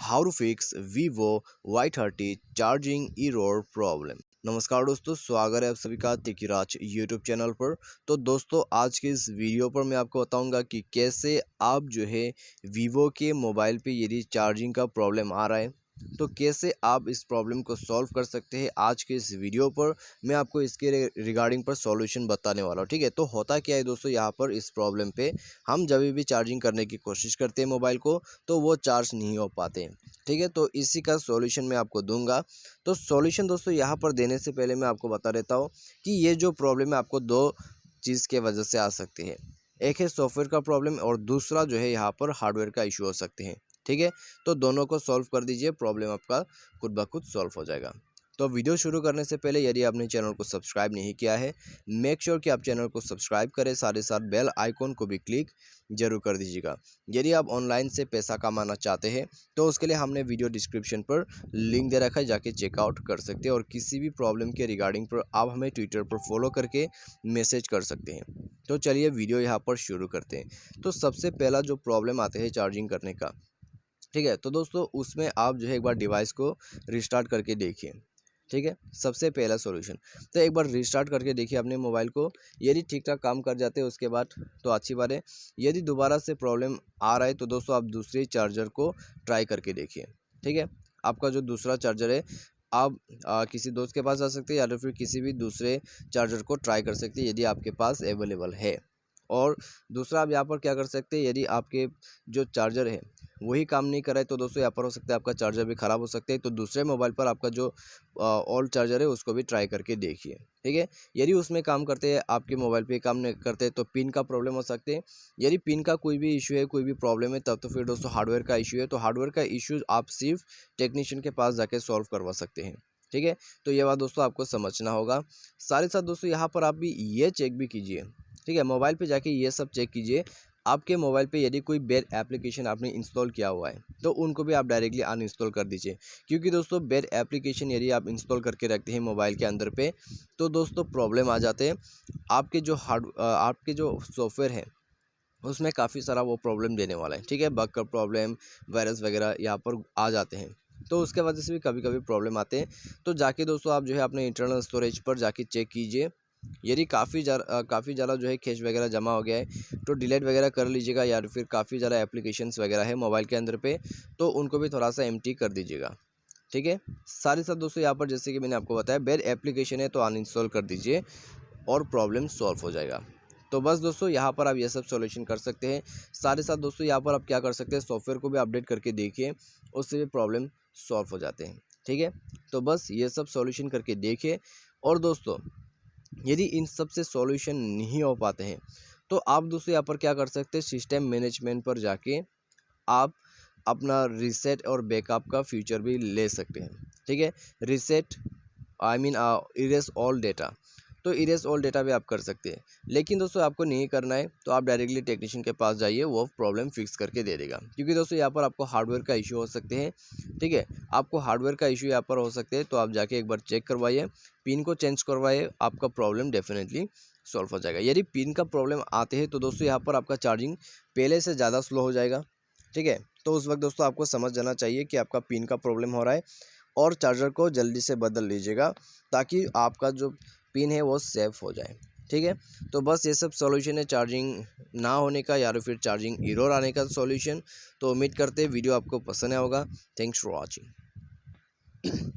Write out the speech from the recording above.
How to fix Vivo Y30 charging error problem. नमस्कार दोस्तों, स्वागत है आप सभी का तिकिराज यूट्यूब चैनल पर। तो दोस्तों, आज के इस वीडियो पर मैं आपको बताऊंगा कि कैसे आप जो है वीवो के मोबाइल पे यदि चार्जिंग का प्रॉब्लम आ रहा है तो कैसे आप इस प्रॉब्लम को सॉल्व कर सकते हैं। आज के इस वीडियो पर मैं आपको इसके रिगार्डिंग पर सॉल्यूशन बताने वाला हूँ। ठीक है, तो होता क्या है दोस्तों, यहाँ पर इस प्रॉब्लम पे हम जब भी चार्जिंग करने की कोशिश करते हैं मोबाइल को तो वो चार्ज नहीं हो पाते हैं। ठीक है, तो इसी का सॉल्यूशन मैं आपको दूंगा। तो सॉल्यूशन दोस्तों यहाँ पर देने से पहले मैं आपको बता देता हूँ कि ये जो प्रॉब्लम है आपको दो चीज़ के वजह से आ सकती है। एक है सॉफ्टवेयर का प्रॉब्लम और दूसरा जो है यहाँ पर हार्डवेयर का इशू हो सकते हैं। ठीक है, तो दोनों को सॉल्व कर दीजिए, प्रॉब्लम आपका खुद ब खुद सॉल्व हो जाएगा। तो वीडियो शुरू करने से पहले यदि आपने चैनल को सब्सक्राइब नहीं किया है, मेक श्योर कि आप चैनल को सब्सक्राइब करें, साथ ही साथ बेल आइकॉन को भी क्लिक जरूर कर दीजिएगा। यदि आप ऑनलाइन से पैसा कमाना चाहते हैं तो उसके लिए हमने वीडियो डिस्क्रिप्शन पर लिंक दे रखा है, जाके चेकआउट कर सकते हैं। और किसी भी प्रॉब्लम के रिगार्डिंग पर आप हमें ट्विटर पर फॉलो करके मैसेज कर सकते हैं। तो चलिए वीडियो यहाँ पर शुरू करते हैं। तो सबसे पहला जो प्रॉब्लम आते हैं चार्जिंग करने का, ठीक है, तो दोस्तों उसमें आप जो है एक बार डिवाइस को रिस्टार्ट करके देखिए। ठीक है, सबसे पहला सॉल्यूशन, तो एक बार रिस्टार्ट करके देखिए अपने मोबाइल को। यदि ठीक ठाक काम कर जाते हैं उसके बाद तो अच्छी बात है। यदि दोबारा से प्रॉब्लम आ रहा है तो दोस्तों आप दूसरे चार्जर को ट्राई करके देखिए। ठीक है, आपका जो दूसरा चार्जर है आप किसी दोस्त के पास जा सकते हैं या तो फिर किसी भी दूसरे चार्जर को ट्राई कर सकते हैं यदि आपके पास अवेलेबल है। और दूसरा आप यहाँ पर क्या कर सकते हैं, यदि आपके जो चार्जर है वही काम नहीं कर रहा है तो दोस्तों यहाँ पर हो सकता है आपका चार्जर भी ख़राब हो सकता है। तो दूसरे मोबाइल पर आपका जो ओल्ड चार्जर है उसको भी ट्राई करके देखिए। ठीक है, यदि उसमें काम करते हैं आपके मोबाइल पे काम नहीं करते तो पिन का प्रॉब्लम हो सकते हैं। यदि पिन का कोई भी इशू है, कोई भी प्रॉब्लम है, तब तो फिर दोस्तों हार्डवेयर का इशू है। तो हार्डवेयर का इशू आप सिर्फ टेक्नीशियन के पास जाके सॉल्व करवा सकते हैं। ठीक है, तो ये बात दोस्तों आपको समझना होगा। साथ ही साथ दोस्तों यहाँ पर आप भी ये चेक भी कीजिए। ठीक है, मोबाइल पे जाके ये सब चेक कीजिए, आपके मोबाइल पे यदि कोई बैड एप्लीकेशन आपने इंस्टॉल किया हुआ है तो उनको भी आप डायरेक्टली अनइंस्टॉल कर दीजिए। क्योंकि दोस्तों बैड एप्लीकेशन यदि आप इंस्टॉल करके रखते हैं मोबाइल के अंदर पे तो दोस्तों प्रॉब्लम आ जाते हैं। आपके जो सॉफ्टवेयर है उसमें काफ़ी सारा वो प्रॉब्लम देने वाला है। ठीक है, बग का प्रॉब्लम, वायरस वगैरह यहाँ पर आ जाते हैं। तो उसके वजह से भी कभी कभी प्रॉब्लम आते हैं। तो जाके दोस्तों आप जो है अपने इंटरनल स्टोरेज पर जाके चेक कीजिए। यदि काफ़ी ज़्यादा जो है कैश वगैरह जमा हो गया है तो डिलीट वगैरह कर लीजिएगा, या फिर काफ़ी ज़्यादा एप्लीकेशंस वगैरह है मोबाइल के अंदर पे तो उनको भी थोड़ा सा एम्प्टी कर दीजिएगा। ठीक है, साथ ही साथ दोस्तों यहाँ पर जैसे कि मैंने आपको बताया बैड एप्लीकेशन है तो अनइंस्टॉल कर दीजिए और प्रॉब्लम सॉल्व हो जाएगा। तो बस दोस्तों यहाँ पर आप ये सब सॉल्यूशन कर सकते हैं। साथ ही साथ दोस्तों यहाँ पर आप क्या कर सकते हैं, सॉफ्टवेयर को भी अपडेट करके देखिए, उससे भी प्रॉब्लम सॉल्व हो जाते हैं। ठीक है, तो बस ये सब सॉल्यूशन करके देखिए। और दोस्तों यदि इन सब से सॉल्यूशन नहीं हो पाते हैं तो आप दोस्तों यहाँ पर क्या कर सकते हैं, सिस्टम मैनेजमेंट पर जाके आप अपना रीसेट और बैकअप का फीचर भी ले सकते हैं। ठीक है, रीसेट इरेज ऑल डेटा, तो इरेज ऑल डेटा भी आप कर सकते हैं। लेकिन दोस्तों आपको नहीं करना है तो आप डायरेक्टली टेक्नीशियन के पास जाइए, वो प्रॉब्लम फिक्स करके दे देगा। क्योंकि दोस्तों यहाँ पर आपको हार्डवेयर का इशू हो सकते हैं। ठीक है, आपको हार्डवेयर का इशू यहाँ पर हो सकते हैं तो आप जाके एक बार चेक करवाइए, पिन को चेंज करवाइए, आपका प्रॉब्लम डेफिनेटली सॉल्व हो जाएगा। यदि पिन का प्रॉब्लम आते हैं तो दोस्तों यहाँ पर आपका चार्जिंग पहले से ज़्यादा स्लो हो जाएगा। ठीक है, तो उस वक्त दोस्तों आपको समझ जाना चाहिए कि आपका पिन का प्रॉब्लम हो रहा है और चार्जर को जल्दी से बदल लीजिएगा ताकि आपका जो पिन है वो सेफ हो जाए। ठीक है, तो बस ये सब सॉल्यूशन है चार्जिंग ना होने का या फिर चार्जिंग एरर आने का सॉल्यूशन। तो उम्मीद करते हैं वीडियो आपको पसंद आया होगा। Thanks for watching.